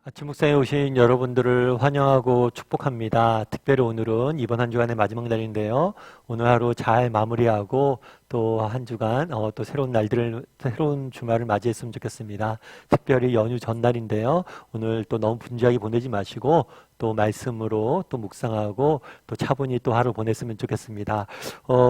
아침 묵상에 오신 여러분들을 환영하고 축복합니다. 특별히 오늘은 이번 한 주간의 마지막 날인데요. 오늘 하루 잘 마무리하고 또 한 주간 또 새로운 주말을 맞이했으면 좋겠습니다. 특별히 연휴 전날인데요. 오늘 또 너무 분주하게 보내지 마시고 또 말씀으로 또 묵상하고 또 차분히 또 하루 보냈으면 좋겠습니다.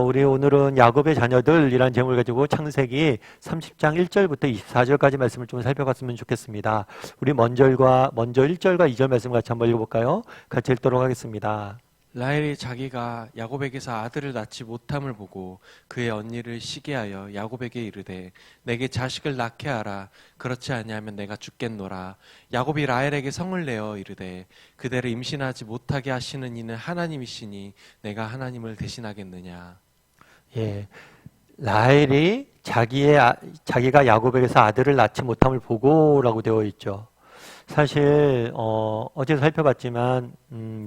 우리 오늘은 야곱의 자녀들이란 제목을 가지고 창세기 30장 1절부터 24절까지 말씀을 좀 살펴봤으면 좋겠습니다. 우리 먼저 1절과 2절 말씀 같이 한번 읽어볼까요? 같이 읽도록 하겠습니다. 라헬이 자기가 야곱에게서 아들을 낳지 못함을 보고 그의 언니를 시기하여 야곱에게 이르되 내게 자식을 낳게 하라. 그렇지 아니하면 내가 죽겠노라. 야곱이 라헬에게 성을 내어 이르되 그대를 임신하지 못하게 하시는 이는 하나님이시니 내가 하나님을 대신하겠느냐. 예, 라헬이 자기가 야곱에게서 아들을 낳지 못함을 보고라고 되어 있죠. 사실 어제 살펴봤지만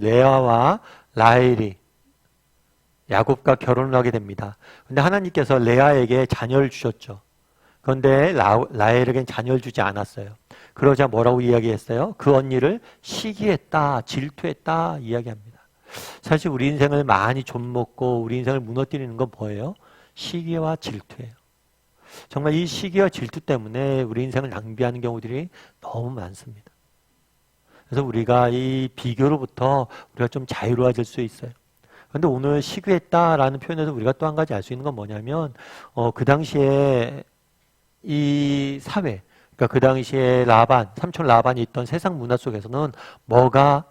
레아와 라헬이 야곱과 결혼을 하게 됩니다. 근데 하나님께서 레아에게 자녀를 주셨죠. 그런데 라헬에겐 자녀를 주지 않았어요. 그러자 뭐라고 이야기했어요? 그 언니를 시기했다, 질투했다 이야기합니다. 사실 우리 인생을 많이 좀먹고 우리 인생을 무너뜨리는 건 뭐예요? 시기와 질투예요. 정말 이 시기와 질투 때문에 우리 인생을 낭비하는 경우들이 너무 많습니다. 그래서 우리가 이 비교로부터 우리가 좀 자유로워질 수 있어요. 그런데 오늘 시기했다라는 표현에서 우리가 또 한 가지 알 수 있는 건 뭐냐면 그 당시에 이 사회, 그러니까 그 당시에 삼촌 라반이 있던 세상 문화 속에서는 뭐가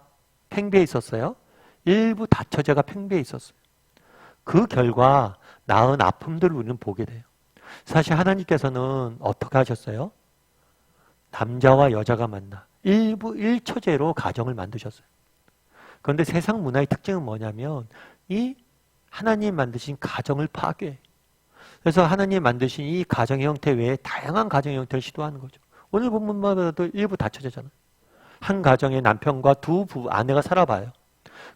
팽배해 있었어요? 일부 다처제가 팽배해 있었어요. 그 결과 낳은 아픔들을 우리는 보게 돼요. 사실 하나님께서는 어떻게 하셨어요? 남자와 여자가 만나 일부 일처제로 가정을 만드셨어요. 그런데 세상 문화의 특징은 뭐냐면 이 하나님 만드신 가정을 파괴해요. 그래서 하나님 만드신 이 가정의 형태 외에 다양한 가정의 형태를 시도하는 거죠. 오늘 본문만 봐도 일부 다처제잖아요. 한 가정의 남편과 아내가 살아봐요.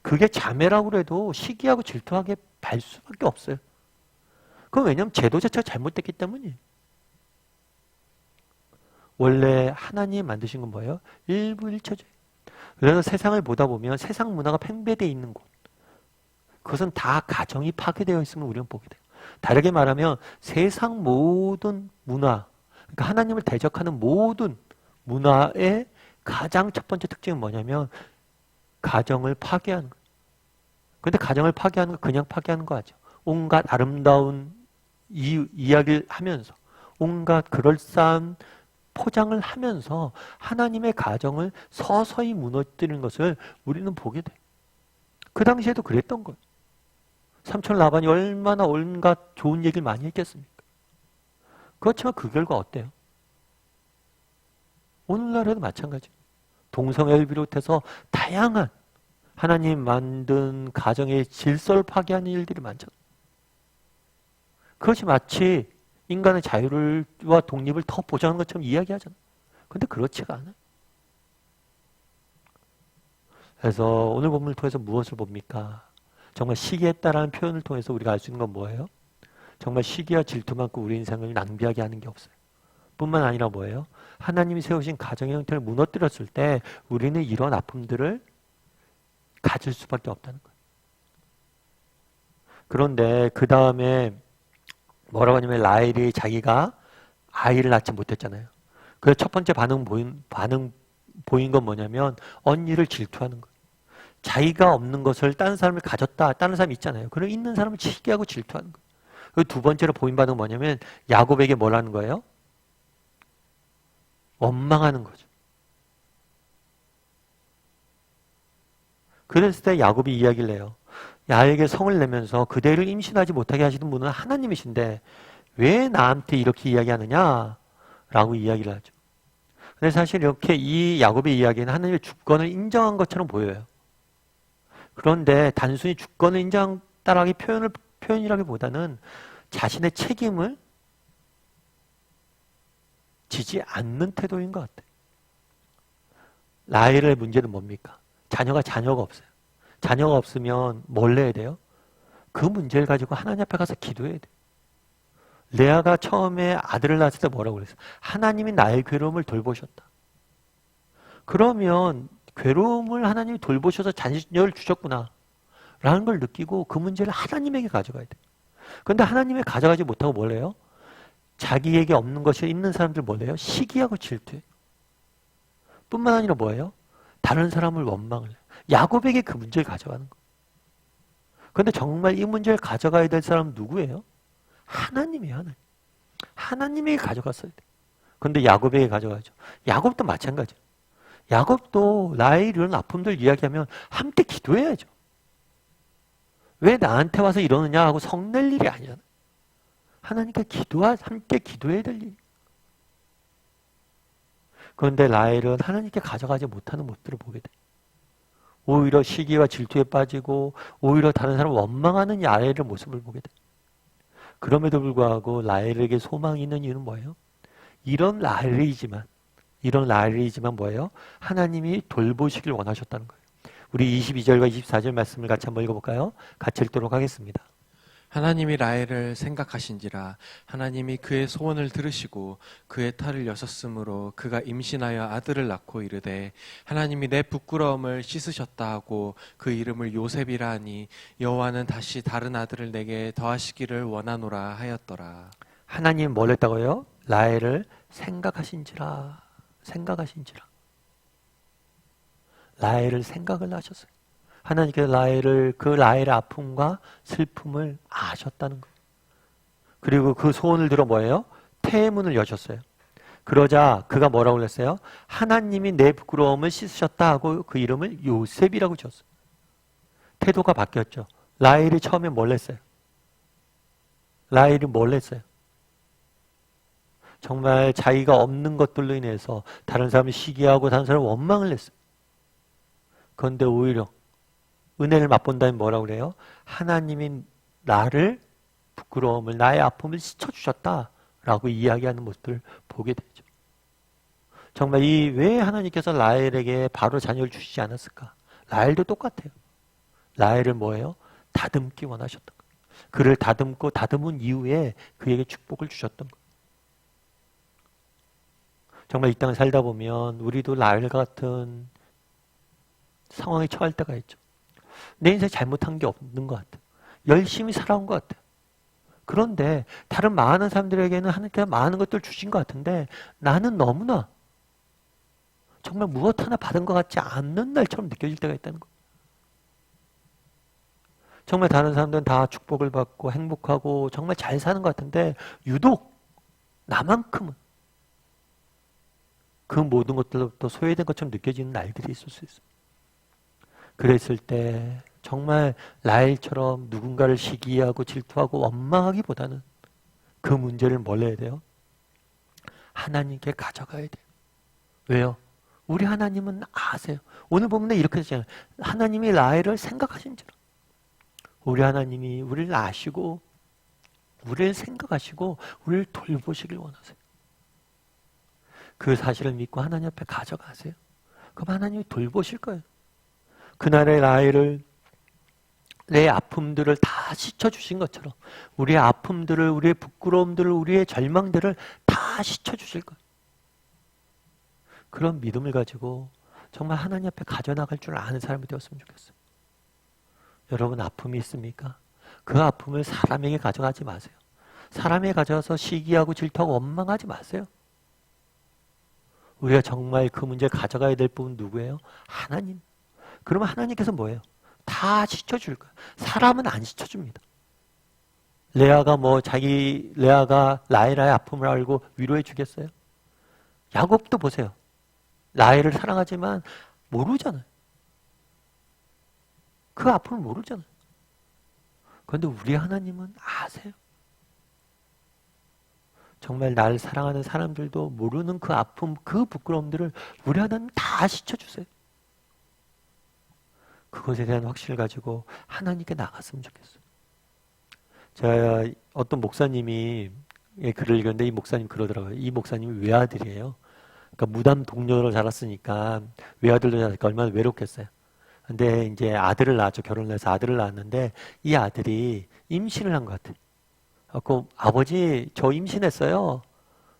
그게 자매라고 해도 시기하고 질투하게 발 수밖에 없어요. 그건 왜냐하면 제도 자체가 잘못됐기 때문이에요. 원래 하나님 만드신 건 뭐예요? 일부 일처제. 그래서 세상을 보다 보면 세상 문화가 팽배되어 있는 곳, 그것은 다 가정이 파괴되어 있음을 우리는 보게 돼요. 다르게 말하면 세상 모든 문화, 그러니까 하나님을 대적하는 모든 문화의 가장 첫 번째 특징은 뭐냐면 가정을 파괴하는 거예요. 그런데 가정을 파괴하는 거 그냥 파괴하는 거 아니죠. 온갖 아름다운 이야기를 하면서 온갖 그럴싸한 포장을 하면서 하나님의 가정을 서서히 무너뜨리는 것을 우리는 보게 돼요. 그 당시에도 그랬던 거예요. 삼촌 라반이 얼마나 온갖 좋은 얘기를 많이 했겠습니까? 그렇지만 그 결과 어때요? 오늘날에도 마찬가지예요. 동성애를 비롯해서 다양한 하나님 만든 가정의 질서를 파괴하는 일들이 많잖아요. 그것이 마치 인간의 자유와 독립을 더 보장하는 것처럼 이야기하잖아요. 그런데 그렇지가 않아요. 그래서 오늘 본문을 통해서 무엇을 봅니까? 정말 시기했다라는 표현을 통해서 우리가 알 수 있는 건 뭐예요? 정말 시기와 질투만큼 우리 인생을 낭비하게 하는 게 없어요. 뿐만 아니라 뭐예요? 하나님이 세우신 가정의 형태를 무너뜨렸을 때 우리는 이런 아픔들을 가질 수밖에 없다는 거예요. 그런데 그 다음에 뭐라고 하냐면 라헬이 자기가 아이를 낳지 못했잖아요. 그래서 첫 번째 반응 보인 건 뭐냐면 언니를 질투하는 거예요. 자기가 없는 것을 다른 사람을 가졌다. 다른 사람이 있잖아요. 그럼 있는 사람을 시기하고 질투하는 거예요. 그리고 두 번째로 보인 반응은 뭐냐면 야곱에게 뭐라는 거예요? 원망하는 거죠. 그랬을 때 야곱이 이야기를 해요. 야에게 성을 내면서 그대를 임신하지 못하게 하시는 분은 하나님이신데 왜 나한테 이렇게 이야기하느냐? 라고 이야기를 하죠. 근데 사실 이렇게 이 야곱의 이야기는 하나님의 주권을 인정한 것처럼 보여요. 그런데 단순히 주권을 인정한다라는 표현이라기보다는 자신의 책임을 지지 않는 태도인 것 같아요. 라헬의 문제는 뭡니까? 자녀가 없어요. 자녀가 없으면 뭘 해야 돼요? 그 문제를 가지고 하나님 앞에 가서 기도해야 돼요. 레아가 처음에 아들을 낳았을 때 뭐라고 그랬어요? 하나님이 나의 괴로움을 돌보셨다. 그러면 괴로움을 하나님이 돌보셔서 자녀를 주셨구나 라는 걸 느끼고 그 문제를 하나님에게 가져가야 돼요. 그런데 하나님이 가져가지 못하고 뭘 해요? 자기에게 없는 것이 있는 사람들 뭘 해요? 시기하고 질투해. 뿐만 아니라 뭐예요? 다른 사람을 원망을 해요. 야곱에게 그 문제를 가져가는 거예요. 그런데 정말 이 문제를 가져가야 될 사람은 누구예요? 하나님이에요. 하나님. 하나님에게 가져갔어야 돼요. 그런데 야곱에게 가져가죠. 야곱도 마찬가지예요. 야곱도 나의 이런 아픔들 이야기하면 함께 기도해야죠. 왜 나한테 와서 이러느냐 하고 성낼 일이 아니잖아요. 하나님께 함께 기도해야 될 일이에요. 그런데 라헬은 하나님께 가져가지 못하는 모습들을 보게 돼요. 오히려 시기와 질투에 빠지고 오히려 다른 사람을 원망하는 라헬의 모습을 보게 돼요. 그럼에도 불구하고 라헬에게 소망이 있는 이유는 뭐예요? 이런 라헬이지만 뭐예요? 하나님이 돌보시길 원하셨다는 거예요. 우리 22절과 24절 말씀을 같이 한번 읽어볼까요? 같이 읽도록 하겠습니다. 하나님이 라헬을 생각하신지라 하나님이 그의 소원을 들으시고 그의 탈을 여셨으므로 그가 임신하여 아들을 낳고 이르되 하나님이 내 부끄러움을 씻으셨다 하고 그 이름을 요셉이라 하니 여호와는 다시 다른 아들을 내게 더하시기를 원하노라 하였더라. 하나님 뭘 했다고요? 라헬을 생각하신지라. 라헬을 생각을 하셨어요. 하나님께서 라헬의 아픔과 슬픔을 아셨다는 거예요. 그리고 그 소원을 들어 뭐예요? 태의 문을 여셨어요. 그러자 그가 뭐라고 그랬어요? 하나님이 내 부끄러움을 씻으셨다 하고 그 이름을 요셉이라고 지었어요. 태도가 바뀌었죠. 라헬이 처음에 뭘 했어요? 정말 자기가 없는 것들로 인해서 다른 사람을 시기하고 다른 사람을 원망을 했어요. 그런데 오히려 은혜를 맛본다면 뭐라고 그래요? 하나님이 나를 부끄러움을 나의 아픔을 씻어주셨다라고 이야기하는 모습을 보게 되죠. 정말 왜 하나님께서 라헬에게 바로 자녀를 주시지 않았을까? 라헬도 똑같아요. 라헬을 뭐예요? 다듬기 원하셨던 거예요. 그를 다듬은 이후에 그에게 축복을 주셨던 거예요. 정말 이 땅을 살다 보면 우리도 라헬 같은 상황에 처할 때가 있죠. 내 인생에 잘못한 게 없는 것 같아요. 열심히 살아온 것 같아요. 그런데 다른 많은 사람들에게는 하나님께서 많은 것들을 주신 것 같은데 나는 너무나 정말 무엇 하나 받은 것 같지 않는 날처럼 느껴질 때가 있다는 거예요. 정말 다른 사람들은 다 축복을 받고 행복하고 정말 잘 사는 것 같은데 유독 나만큼은 그 모든 것들로부터 소외된 것처럼 느껴지는 날들이 있을 수 있어요. 그랬을 때 정말 라헬처럼 누군가를 시기하고 질투하고 원망하기보다는 그 문제를 뭘 해야 돼요? 하나님께 가져가야 돼요. 왜요? 우리 하나님은 아세요. 오늘 본문에 이렇게 되잖아요. 하나님이 라헬을 생각하신지라. 우리 하나님이 우리를 아시고 우리를 생각하시고 우리를 돌보시길 원하세요. 그 사실을 믿고 하나님 앞에 가져가세요. 그럼 하나님이 돌보실 거예요. 그날의 라헬을 내 아픔들을 다 씻어주신 것처럼 우리의 아픔들을, 우리의 부끄러움들을, 우리의 절망들을 다 씻어주실 거예요. 그런 믿음을 가지고 정말 하나님 앞에 가져나갈 줄 아는 사람이 되었으면 좋겠어요. 여러분 아픔이 있습니까? 그 아픔을 사람에게 가져가지 마세요. 사람에게 가져가서 시기하고 질투하고 원망하지 마세요. 우리가 정말 그 문제를 가져가야 될 분은 누구예요? 하나님. 그러면 하나님께서 뭐예요? 다 씻어줄 거예요. 사람은 안 씻어줍니다. 레아가 라헬의 아픔을 알고 위로해 주겠어요? 야곱도 보세요. 라헬을 사랑하지만 모르잖아요. 그 아픔을 모르잖아요. 그런데 우리 하나님은 아세요. 정말 날 사랑하는 사람들도 모르는 그 아픔, 그 부끄러움들을 우리 하나님 다 씻어주세요. 그것에 대한 확신을 가지고 하나님께 나갔으면 좋겠어요. 제가 어떤 목사님이 글을 읽었는데 이 목사님 그러더라고요. 이 목사님이 외아들이에요. 그러니까 무담 동료로 자랐으니까 외아들로 자라니까 얼마나 외롭겠어요. 근데 이제 아들을 낳았죠. 결혼을 해서 아들을 낳았는데 이 아들이 임신을 한 것 같아요. 그 아버지 저 임신했어요.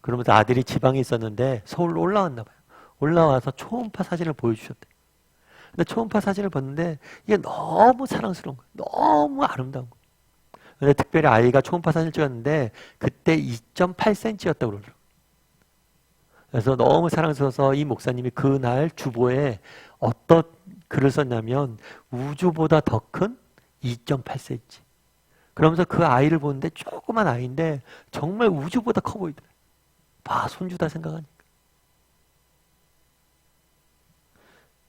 그러면서 아들이 지방에 있었는데 서울로 올라왔나 봐요. 올라와서 초음파 사진을 보여주셨대. 근데 초음파 사진을 봤는데 이게 너무 사랑스러운 거예요. 너무 아름다운 거예요. 근데 특별히 아이가 초음파 사진을 찍었는데 그때 2.8cm였다고 그러더라고요. 그래서 너무 사랑스러워서 이 목사님이 그날 주보에 어떤 글을 썼냐면 우주보다 더 큰 2.8cm. 그러면서 그 아이를 보는데 조그만 아이인데 정말 우주보다 커 보이더래요. 봐, 손주다 생각하니까.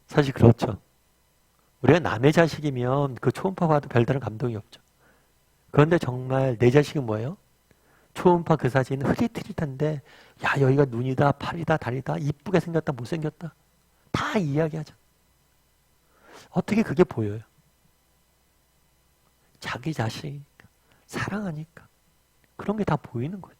사실 그렇죠. 우리가 남의 자식이면 그 초음파 봐도 별다른 감동이 없죠. 그런데 정말 내 자식은 뭐예요? 초음파 그 사진은 흐릿흐릿한데 야, 여기가 눈이다, 팔이다, 다리다, 이쁘게 생겼다, 못생겼다 다 이야기하죠. 어떻게 그게 보여요? 자기 자식이니까, 사랑하니까 그런 게 다 보이는 거예요.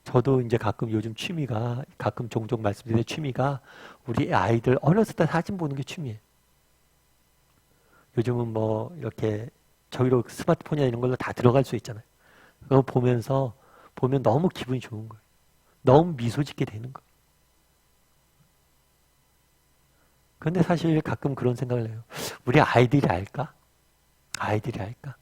저도 이제 가끔 요즘 취미가, 가끔 종종 말씀드리는 취미가 우리 아이들 어렸을 때 사진 보는 게 취미예요. 요즘은 뭐 이렇게 저희로 스마트폰이나 이런 걸로 다 들어갈 수 있잖아요. 그거 보면 너무 기분이 좋은 거예요. 너무 미소 짓게 되는 거예요. 그런데 사실 가끔 그런 생각을 해요. 우리 아이들이 알까? 아이들이 알까?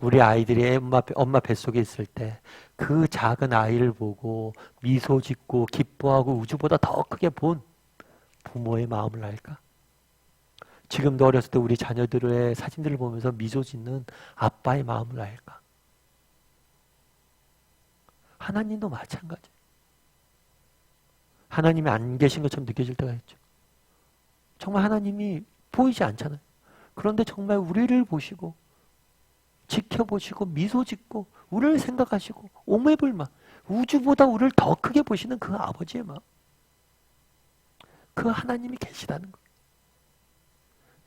우리 아이들이 엄마 뱃속에 있을 때 그 작은 아이를 보고 미소 짓고 기뻐하고 우주보다 더 크게 본 부모의 마음을 알까? 지금도 어렸을 때 우리 자녀들의 사진들을 보면서 미소 짓는 아빠의 마음을 알까? 하나님도 마찬가지. 하나님이 안 계신 것처럼 느껴질 때가 있죠. 정말 하나님이 보이지 않잖아요. 그런데 정말 우리를 보시고 지켜보시고 미소 짓고 우리를 생각하시고 오매불만 우주보다 우리를 더 크게 보시는 그 아버지의 마음, 그 하나님이 계시다는 거예요.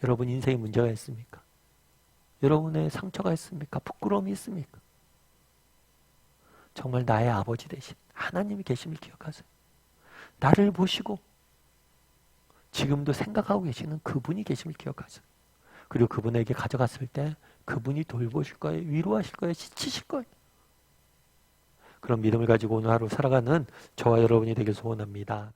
여러분 인생에 문제가 있습니까? 여러분의 상처가 있습니까? 부끄러움이 있습니까? 정말 나의 아버지 대신 하나님이 계심을 기억하세요. 나를 보시고 지금도 생각하고 계시는 그분이 계심을 기억하세요. 그리고 그분에게 가져갔을 때 그분이 돌보실 거예요. 위로하실 거예요. 지치실 거예요. 그런 믿음을 가지고 오늘 하루 살아가는 저와 여러분이 되길 소원합니다.